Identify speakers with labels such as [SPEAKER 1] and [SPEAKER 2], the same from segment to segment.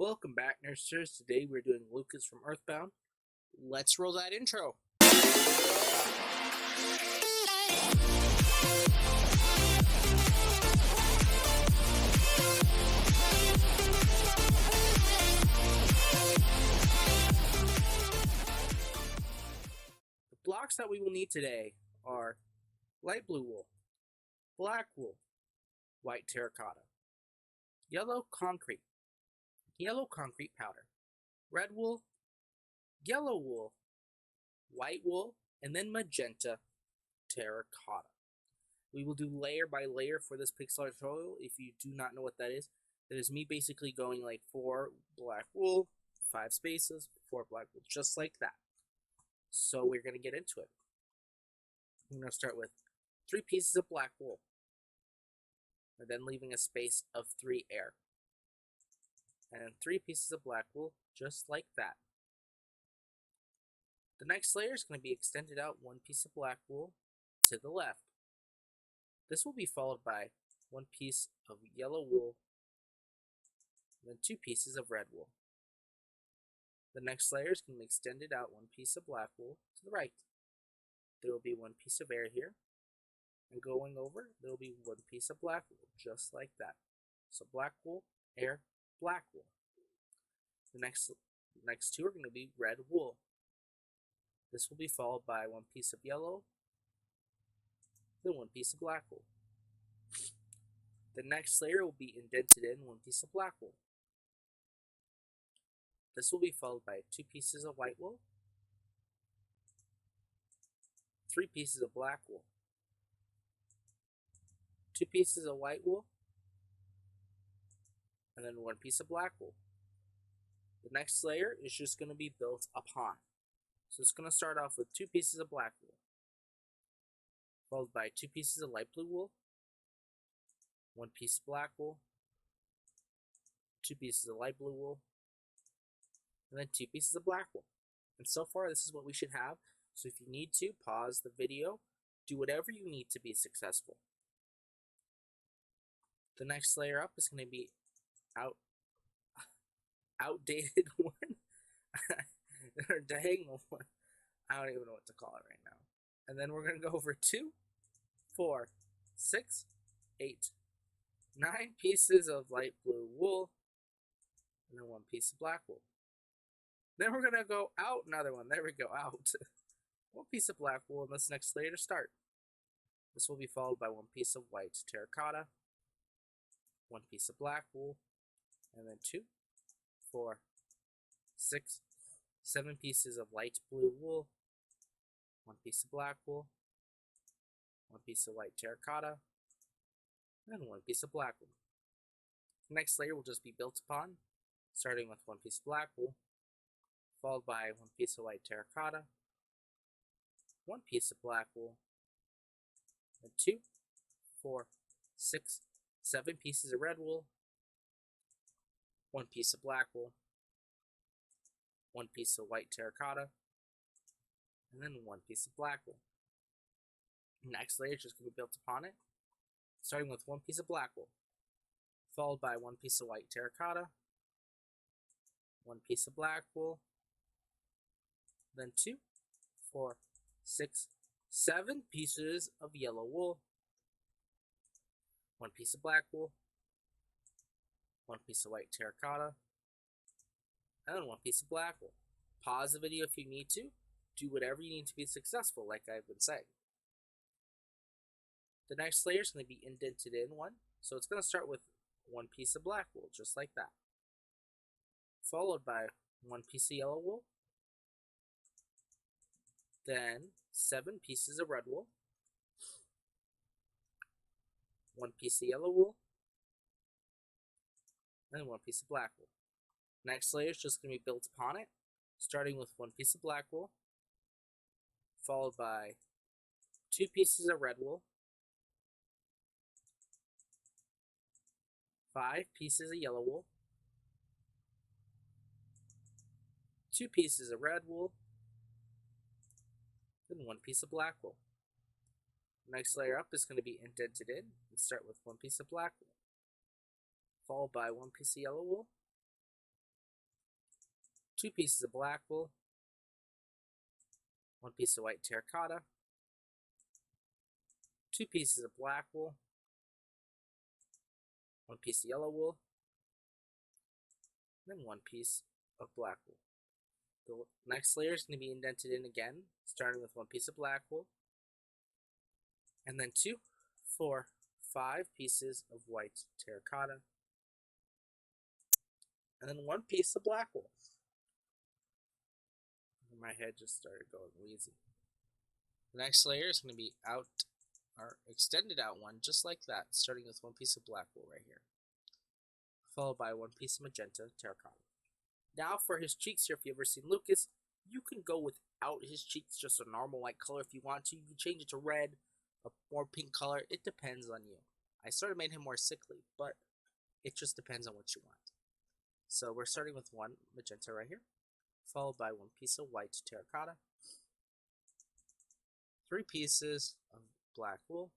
[SPEAKER 1] Welcome back, nurses. Today we're doing Lucas from Earthbound. Let's roll that intro. The blocks that we will need today are light blue wool, black wool, white terracotta, yellow concrete powder, red wool, yellow wool, white wool, and then magenta terracotta. We will do layer by layer for this pixel art tutorial. If you do not know what that is me basically going like 4 black wool, 5 spaces, 4 black wool, just like that. So we're going to get into it. I'm going to start with 3 pieces of black wool, and then leaving a space of 3 air. And then 3 pieces of black wool, just like that. The next layer is going to be extended out 1 piece of black wool to the left. This will be followed by 1 piece of yellow wool, and then 2 pieces of red wool. The next layer is going to be extended out 1 piece of black wool to the right. There will be 1 piece of air here, and going over, there will be 1 piece of black wool, just like that. So black wool, air, black wool. The next 2 are going to be red wool. This will be followed by 1 piece of yellow, then 1 piece of black wool. The next layer will be indented in 1 piece of black wool. This will be followed by 2 pieces of white wool, 3 pieces of black wool, 2 pieces of white wool, and then 1 piece of black wool. The next layer is just going to be built upon. So it's going to start off with 2 pieces of black wool, followed by 2 pieces of light blue wool, 1 piece of black wool, 2 pieces of light blue wool, and then 2 pieces of black wool. And so far, this is what we should have. So if you need to, pause the video, do whatever you need to be successful. The next layer up is going to be outdated one, or diagonal one. I don't even know what to call it right now. And then we're going to go over 2, 4, 6, 8, 9 pieces of light blue wool, and then 1 piece of black wool. Then we're going to go out another one. There we go, out. 1 piece of black wool in this next layer to start. This will be followed by 1 piece of white terracotta, 1 piece of black wool, and then 2, 4, 6, 7 pieces of light blue wool, 1 piece of black wool, 1 piece of white terracotta, and 1 piece of black wool. The next layer will just be built upon, starting with 1 piece of black wool, followed by 1 piece of white terracotta, 1 piece of black wool, and 2, 4, 6, 7 pieces of red wool, 1 piece of black wool, 1 piece of white terracotta, and then 1 piece of black wool. Next layer is just going to be built upon it, starting with 1 piece of black wool, followed by 1 piece of white terracotta, 1 piece of black wool, then 2, 4, 6, 7 pieces of yellow wool, 1 piece of black wool, 1 piece of white terracotta, and then 1 piece of black wool. Pause the video if you need to. Do whatever you need to be successful, like I've been saying. The next layer is going to be indented in one, so it's going to start with 1 piece of black wool, just like that, followed by 1 piece of yellow wool, then 7 pieces of red wool, 1 piece of yellow wool, and 1 piece of black wool. Next layer is just going to be built upon it, starting with 1 piece of black wool, followed by 2 pieces of red wool, 5 pieces of yellow wool, 2 pieces of red wool, then 1 piece of black wool. Next layer up is going to be indented in and start with 1 piece of black wool, followed by 1 piece of yellow wool, 2 pieces of black wool, 1 piece of white terracotta, 2 pieces of black wool, 1 piece of yellow wool, and then 1 piece of black wool. The next layer is going to be indented in again, starting with 1 piece of black wool, and then 2, 4, 5 pieces of white terracotta, and then 1 piece of black wool. My head just started going wheezy. The next layer is going to be extended out one, just like that, starting with 1 piece of black wool right here, followed by 1 piece of magenta terracotta. Now for his cheeks here, if you've ever seen Lucas, you can go without his cheeks, just a normal white color if you want to. You can change it to red, a more pink color. It depends on you. I sort of made him more sickly, but it just depends on what you want. So we're starting with 1 magenta right here, followed by 1 piece of white terracotta, 3 pieces of black wool,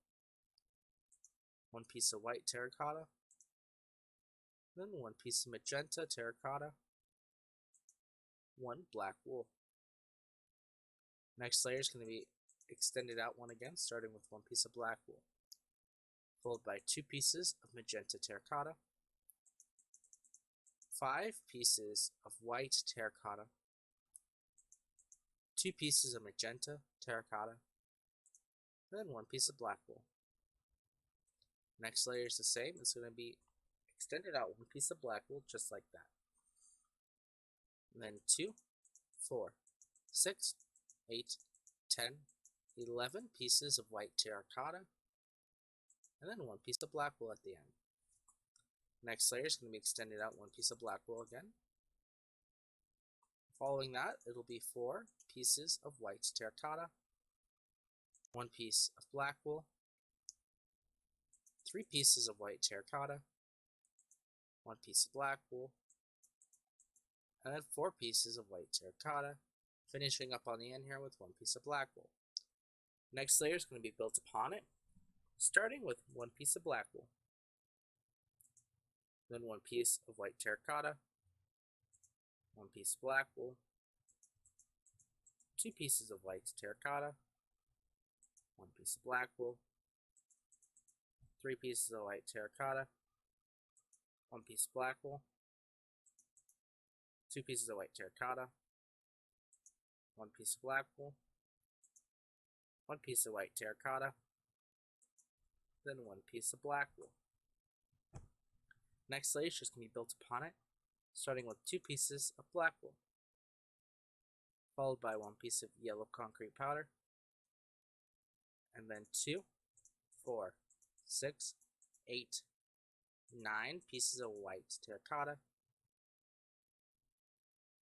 [SPEAKER 1] 1 piece of white terracotta, then 1 piece of magenta terracotta, 1 black wool. Next layer is going to be extended out one again, starting with 1 piece of black wool, followed by 2 pieces of magenta terracotta, 5 pieces of white terracotta, 2 pieces of magenta terracotta, and then 1 piece of black wool. Next layer is the same. It's going to be extended out 1 piece of black wool, just like that. And then 2, 4, 6, 8, 10, 11 pieces of white terracotta, and then 1 piece of black wool at the end. Next layer is going to be extended out 1 piece of black wool again. Following that, it'll be 4 pieces of white terracotta, 1 piece of black wool, 3 pieces of white terracotta, 1 piece of black wool, and then 4 pieces of white terracotta, finishing up on the end here with 1 piece of black wool. Next layer is going to be built upon it, starting with 1 piece of black wool, then 1 piece of white terracotta, 1 piece of black wool, 2 pieces of white terracotta, 1 piece of black wool, 3 pieces of white terracotta, 1 piece of black wool, 2 pieces of white terracotta, 1 piece of black wool, 1 piece of white terracotta, then 1 piece of black wool. Next layer is just going to be built upon it, starting with 2 pieces of black wool, followed by 1 piece of yellow concrete powder, and then 2, 4, 6, 8, 9 pieces of white terracotta,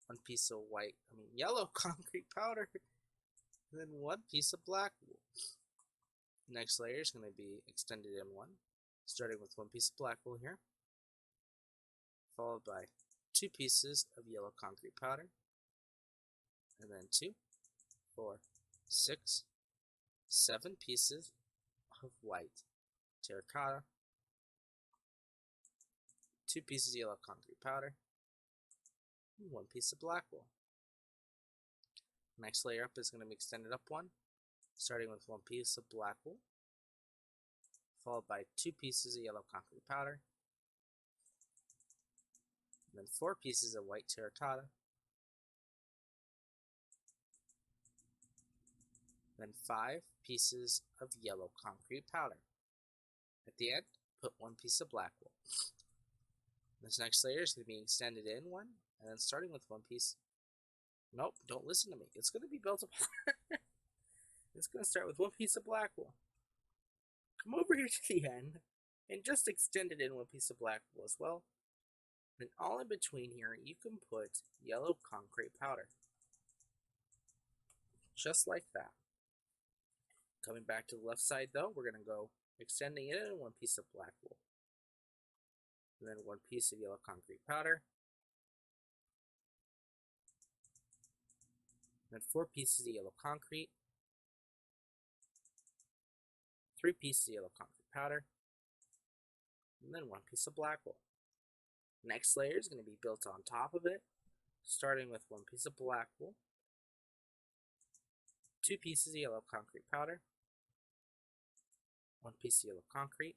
[SPEAKER 1] 1 piece of yellow concrete powder, and then 1 piece of black wool. Next layer is going to be extended in one, starting with 1 piece of black wool here, followed by 2 pieces of yellow concrete powder, and then 2, 4, 6, 7 pieces of white terracotta, 2 pieces of yellow concrete powder, and 1 piece of black wool. Next layer up is going to be extended up one, starting with 1 piece of black wool, followed by 2 pieces of yellow concrete powder, and then 4 pieces of white terracotta, then 5 pieces of yellow concrete powder. At the end, put 1 piece of black wool. This next layer is going to be extended in one, and then starting with 1 piece. Nope, don't listen to me. It's going to be built upon. It's going to start with 1 piece of black wool. Come over here to the end, and just extend it in 1 piece of black wool as well. And all in between here, you can put yellow concrete powder. Just like that. Coming back to the left side though, we're going to go extending it in 1 piece of black wool. And then 1 piece of yellow concrete powder. And then 4 pieces of yellow concrete. 3 pieces of yellow concrete powder. And then 1 piece of black wool. Next layer is going to be built on top of it, starting with 1 piece of black wool, 2 pieces of yellow concrete powder, 1 piece of yellow concrete,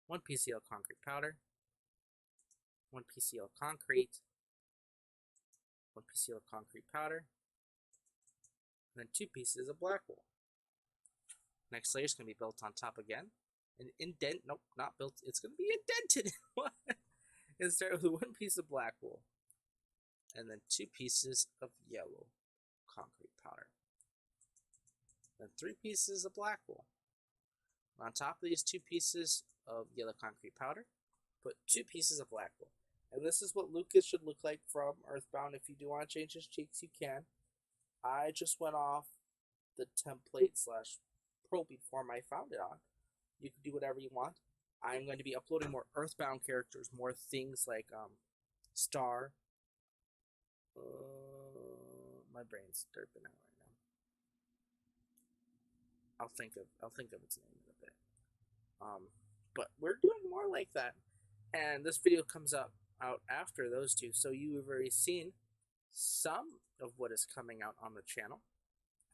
[SPEAKER 1] 1 piece of yellow concrete powder, 1 piece of yellow concrete, 1 piece of yellow concrete powder, and then 2 pieces of black wool. Next layer is going to be built on top again. An indent, nope, not built, it's going to be indented. What? And start with 1 piece of black wool, and then 2 pieces of yellow concrete powder, then 3 pieces of black wool. On top of these 2 pieces of yellow concrete powder, put 2 pieces of black wool. And this is what Lucas should look like from Earthbound. If you do want to change his cheeks, you can. I just went off the template slash probing form I found it on. You can do whatever you want. I'm going to be uploading more Earthbound characters, more things like Star. My brain's derping out right now. I'll think of its name in a bit. But we're doing more like that, and this video comes out after those two, so you have already seen some of what is coming out on the channel.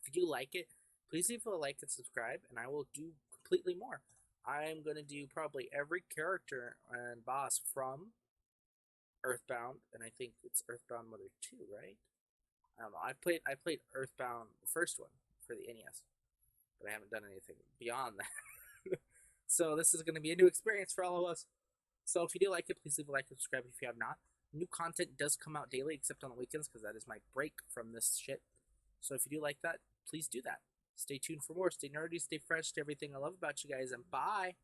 [SPEAKER 1] If you do like it, please leave a like and subscribe, and I will do completely more. I'm going to do probably every character and boss from Earthbound, and I think it's Earthbound Mother 2, right? I don't know. I played Earthbound, the first one, for the NES, but I haven't done anything beyond that. So this is going to be a new experience for all of us. So if you do like it, please leave a like and subscribe if you have not. New content does come out daily, except on the weekends, because that is my break from this shit. So if you do like that, please do that. Stay tuned for more. Stay nerdy, stay fresh, stay everything I love about you guys, and bye!